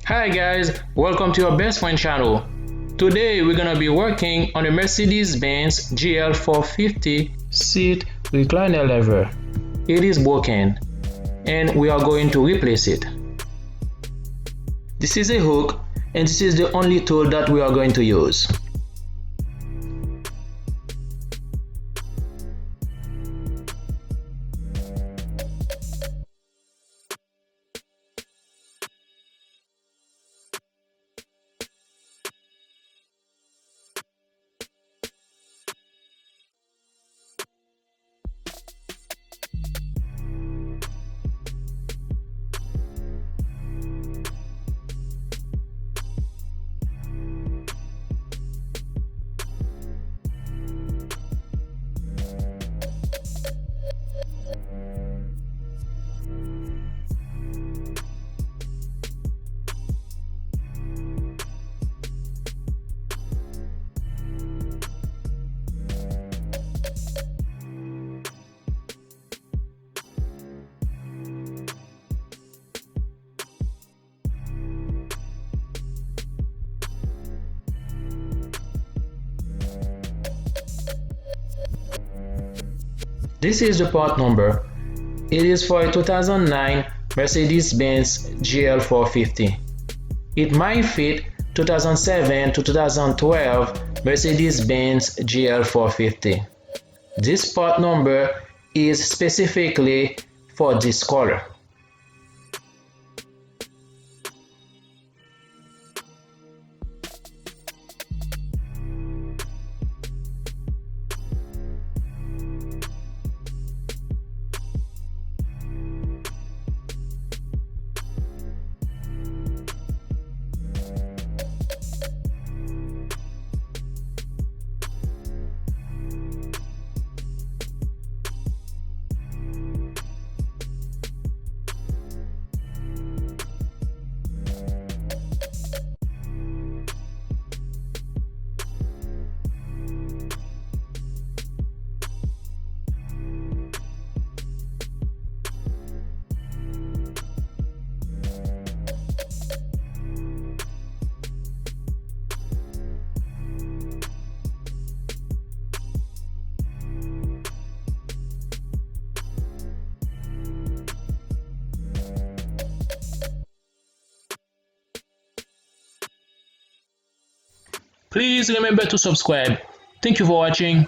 Hi guys, welcome to your best friend channel. Today we're gonna be working on a Mercedes Benz GL450 seat recliner lever. It is broken and we are going to replace it. This is a hook and this is the only tool that we are going to use. This is the part number. It is for a 2009 Mercedes Benz GL450. It might fit 2007 to 2012 Mercedes Benz GL450. This part number is specifically for this color. Please remember to subscribe. Thank you for watching.